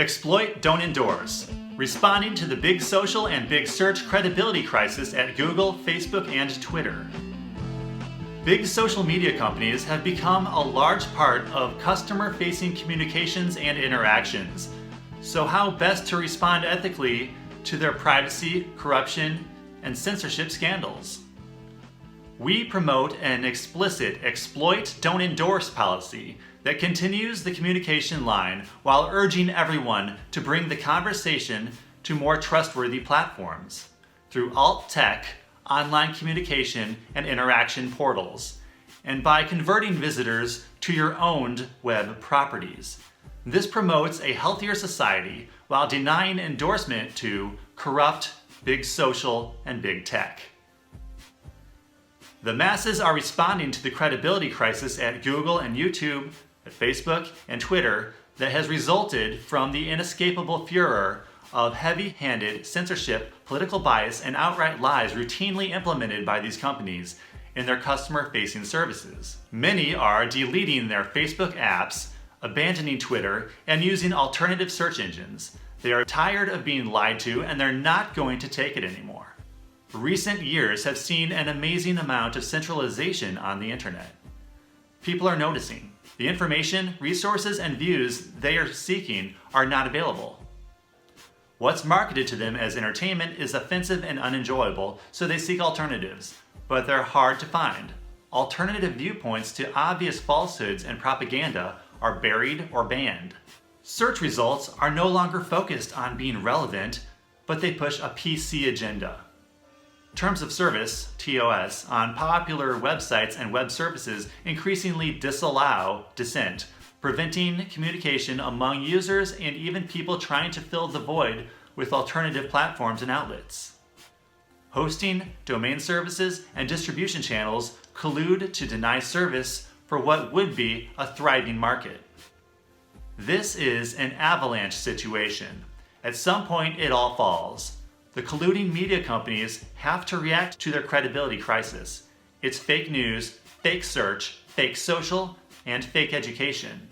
Exploit, don't endorse. Responding to the big social and big search credibility crisis at Google, Facebook, and Twitter. Big social media companies have become a large part of customer-facing communications and interactions. So how best to respond ethically to their privacy, corruption, and censorship scandals? We promote an explicit exploit, don't endorse policy that continues the communication line while urging everyone to bring the conversation to more trustworthy platforms through alt tech, online communication, and interaction portals, and by converting visitors to your owned web properties. This promotes a healthier society while denying endorsement to corrupt big social and big tech. The masses are responding to the credibility crisis at Google and YouTube, at Facebook and Twitter that has resulted from the inescapable furor of heavy-handed censorship, political bias, and outright lies routinely implemented by these companies in their customer-facing services. Many are deleting their Facebook apps, abandoning Twitter, and using alternative search engines. They are tired of being lied to, and they're not going to take it anymore. Recent years have seen an amazing amount of centralization on the internet. People are noticing. The information, resources, and views they are seeking are not available. What's marketed to them as entertainment is offensive and unenjoyable, so they seek alternatives, but they're hard to find. Alternative viewpoints to obvious falsehoods and propaganda are buried or banned. Search results are no longer focused on being relevant, but they push a PC agenda. Terms of service, TOS, on popular websites and web services increasingly disallow dissent, preventing communication among users and even people trying to fill the void with alternative platforms and outlets. Hosting, domain services, and distribution channels collude to deny service for what would be a thriving market. This is an avalanche situation. At some point, it all falls. The colluding media companies have to react to their credibility crisis. It's fake news, fake search, fake social, and fake education.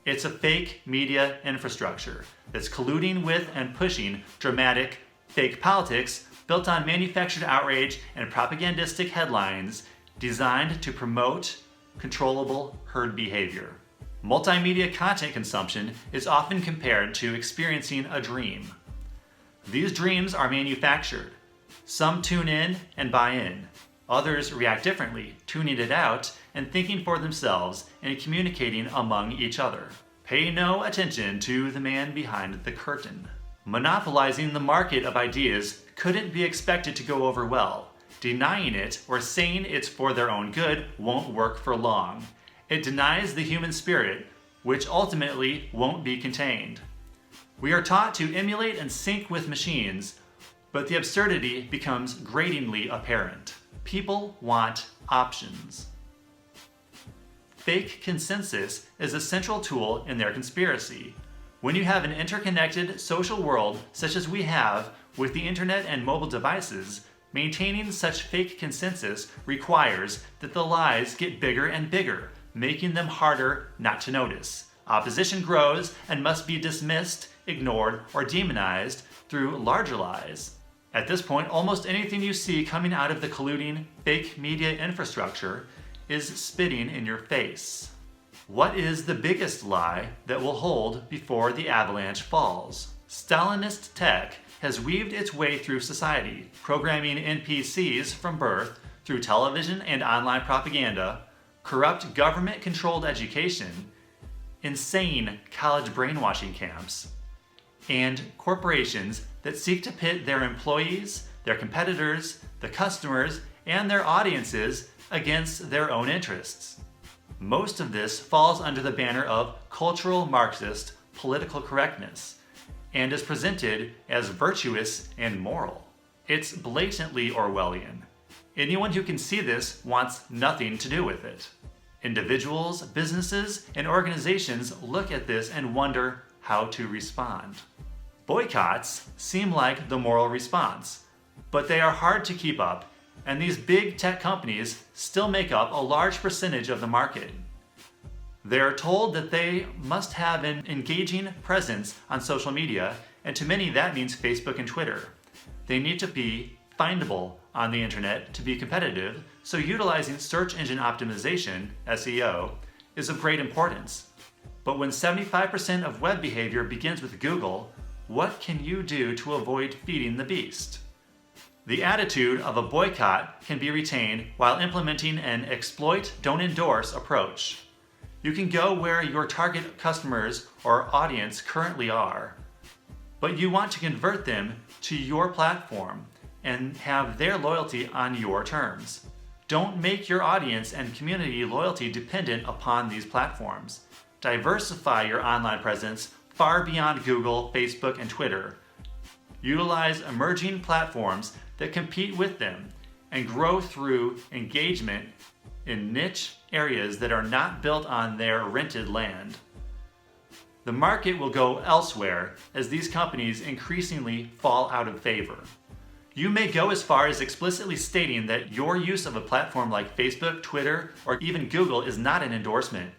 It's a fake media infrastructure that's colluding with and pushing dramatic, fake politics built on manufactured outrage and propagandistic headlines designed to promote controllable herd behavior. Multimedia content consumption is often compared to experiencing a dream. These dreams are manufactured. Some tune in and buy in. Others react differently, tuning it out and thinking for themselves and communicating among each other. Pay no attention to the man behind the curtain. Monopolizing the market of ideas couldn't be expected to go over well. Denying it or saying it's for their own good won't work for long. It denies the human spirit, which ultimately won't be contained. We are taught to emulate and sync with machines, but the absurdity becomes gratingly apparent. People want options. Fake consensus is a central tool in their conspiracy. When you have an interconnected social world such as we have with the internet and mobile devices, maintaining such fake consensus requires that the lies get bigger and bigger, making them harder not to notice. Opposition grows and must be dismissed, ignored, or demonized through larger lies. At this point, almost anything you see coming out of the colluding fake media infrastructure is spitting in your face. What is the biggest lie that will hold before the avalanche falls? Stalinist tech has weaved its way through society, programming NPCs from birth through television and online propaganda, corrupt government-controlled education, insane college brainwashing camps, and corporations that seek to pit their employees, their competitors, the customers, and their audiences against their own interests. Most of this falls under the banner of cultural Marxist political correctness and is presented as virtuous and moral. It's blatantly Orwellian. Anyone who can see this wants nothing to do with it. Individuals, businesses, and organizations look at this and wonder how to respond. Boycotts seem like the moral response, but they are hard to keep up, and these big tech companies still make up a large percentage of the market. They're told that they must have an engaging presence on social media, and to many that means Facebook and Twitter. They need to be findable on the internet to be competitive, so utilizing search engine optimization, SEO, is of great importance. But when 75% of web behavior begins with Google, what can you do to avoid feeding the beast? The attitude of a boycott can be retained while implementing an exploit, don't endorse approach. You can go where your target customers or audience currently are, but you want to convert them to your platform and have their loyalty on your terms. Don't make your audience and community loyalty dependent upon these platforms. Diversify your online presence far beyond Google, Facebook, and Twitter. Utilize emerging platforms that compete with them and grow through engagement in niche areas that are not built on their rented land. The market will go elsewhere as these companies increasingly fall out of favor. You may go as far as explicitly stating that your use of a platform like Facebook, Twitter, or even Google is not an endorsement,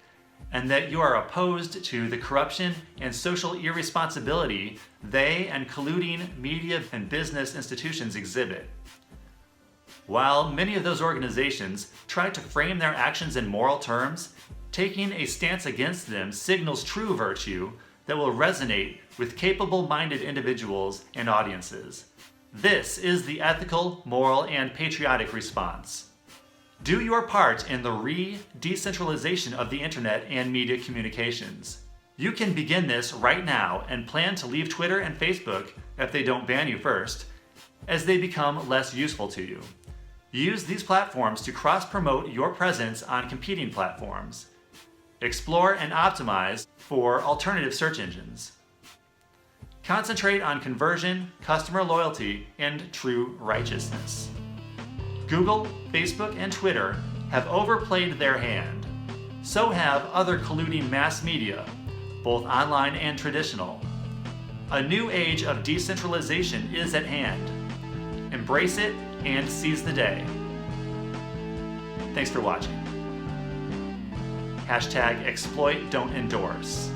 and that you are opposed to the corruption and social irresponsibility they and colluding media and business institutions exhibit. While many of those organizations try to frame their actions in moral terms, taking a stance against them signals true virtue that will resonate with capable-minded individuals and audiences. This is the ethical, moral, and patriotic response. Do your part in the re-decentralization of the internet and media communications. You can begin this right now and plan to leave Twitter and Facebook, if they don't ban you first, as they become less useful to you. Use these platforms to cross-promote your presence on competing platforms. Explore and optimize for alternative search engines. Concentrate on conversion, customer loyalty, and true righteousness. Google, Facebook, and Twitter have overplayed their hand. So have other colluding mass media, both online and traditional. A new age of decentralization is at hand. Embrace it and seize the day. Thanks for watching. #exploit don't endorse.